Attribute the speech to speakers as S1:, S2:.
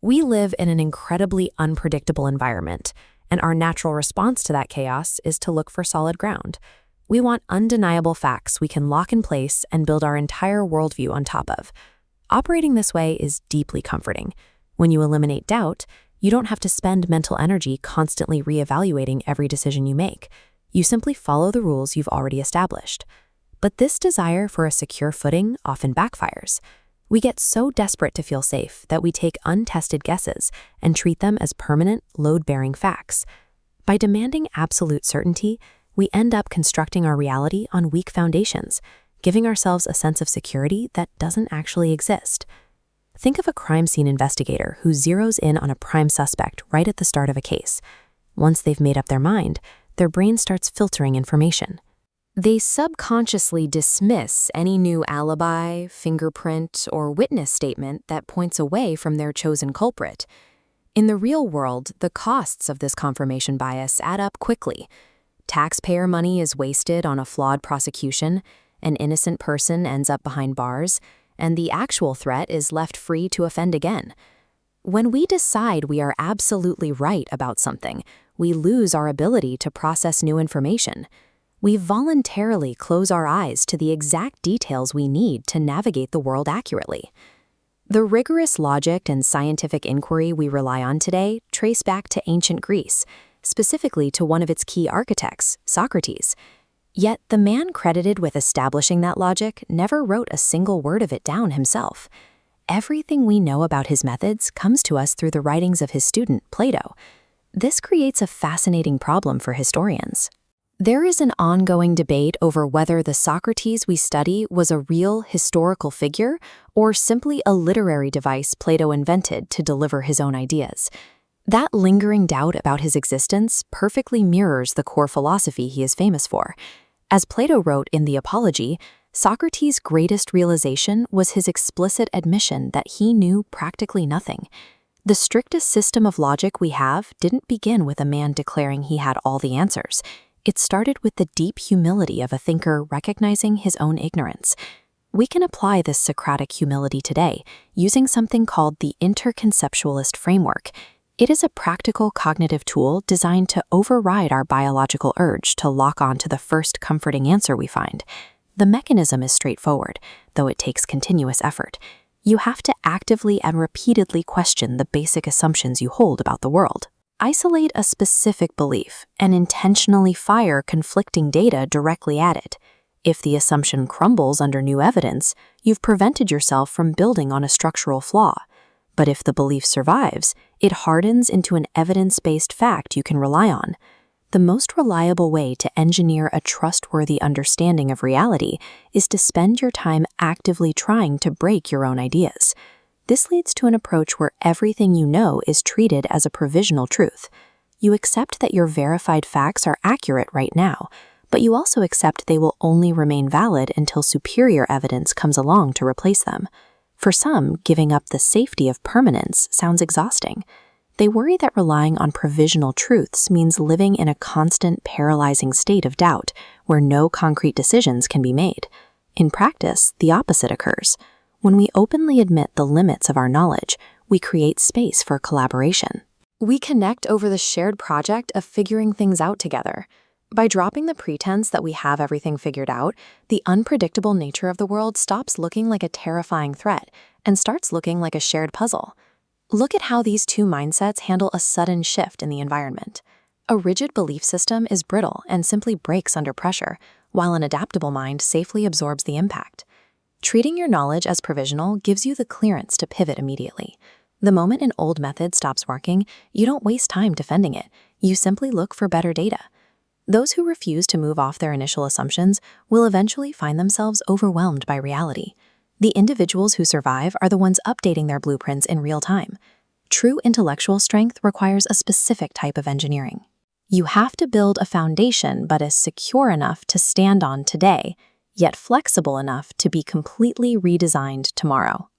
S1: We live in an incredibly unpredictable environment, and our natural response to that chaos is to look for solid ground. We want undeniable facts we can lock in place and build our entire worldview on top of. Operating this way is deeply comforting. When you eliminate doubt, you don't have to spend mental energy constantly reevaluating every decision you make. You simply follow the rules you've already established. But this desire for a secure footing often backfires. We get so desperate to feel safe that we take untested guesses and treat them as permanent, load-bearing facts. By demanding absolute certainty, we end up constructing our reality on weak foundations, giving ourselves a sense of security that doesn't actually exist. Think of a crime scene investigator who zeroes in on a prime suspect right at the start of a case. Once they've made up their mind, their brain starts filtering information. They subconsciously dismiss any new alibi, fingerprint, or witness statement that points away from their chosen culprit. In the real world, the costs of this confirmation bias add up quickly. Taxpayer money is wasted on a flawed prosecution, an innocent person ends up behind bars, and the actual threat is left free to offend again. When we decide we are absolutely right about something, we lose our ability to process new information. We voluntarily close our eyes to the exact details we need to navigate the world accurately. The rigorous logic and scientific inquiry we rely on today trace back to ancient Greece, specifically to one of its key architects, Socrates. Yet the man credited with establishing that logic never wrote a single word of it down himself. Everything we know about his methods comes to us through the writings of his student, Plato. This creates a fascinating problem for historians. There is an ongoing debate over whether the Socrates we study was a real historical figure or simply a literary device Plato invented to deliver his own ideas. That lingering doubt about his existence perfectly mirrors the core philosophy he is famous for. As Plato wrote in the Apology, Socrates' greatest realization was his explicit admission that he knew practically nothing. The strictest system of logic we have didn't begin with a man declaring he had all the answers. It started with the deep humility of a thinker recognizing his own ignorance. We can apply this Socratic humility today using something called the interconceptualist framework. It is a practical cognitive tool designed to override our biological urge to lock on to the first comforting answer we find. The mechanism is straightforward, though it takes continuous effort. You have to actively and repeatedly question the basic assumptions you hold about the world. Isolate a specific belief and intentionally fire conflicting data directly at it. If the assumption crumbles under new evidence, you've prevented yourself from building on a structural flaw. But if the belief survives, it hardens into an evidence-based fact you can rely on. The most reliable way to engineer a trustworthy understanding of reality is to spend your time actively trying to break your own ideas. This leads to an approach where everything you know is treated as a provisional truth. You accept that your verified facts are accurate right now, but you also accept they will only remain valid until superior evidence comes along to replace them. For some, giving up the safety of permanence sounds exhausting. They worry that relying on provisional truths means living in a constant, paralyzing state of doubt where no concrete decisions can be made. In practice, the opposite occurs. When we openly admit the limits of our knowledge, we create space for collaboration. We connect over the shared project of figuring things out together. By dropping the pretense that we have everything figured out, the unpredictable nature of the world stops looking like a terrifying threat and starts looking like a shared puzzle. Look at how these two mindsets handle a sudden shift in the environment. A rigid belief system is brittle and simply breaks under pressure, while an adaptable mind safely absorbs the impact. Treating your knowledge as provisional gives you the clearance to pivot immediately. The moment an old method stops working, you don't waste time defending it. You simply look for better data. Those who refuse to move off their initial assumptions will eventually find themselves overwhelmed by reality. The individuals who survive are the ones updating their blueprints in real time. True intellectual strength requires a specific type of engineering. You have to build a foundation but is secure enough to stand on today, yet flexible enough to be completely redesigned tomorrow.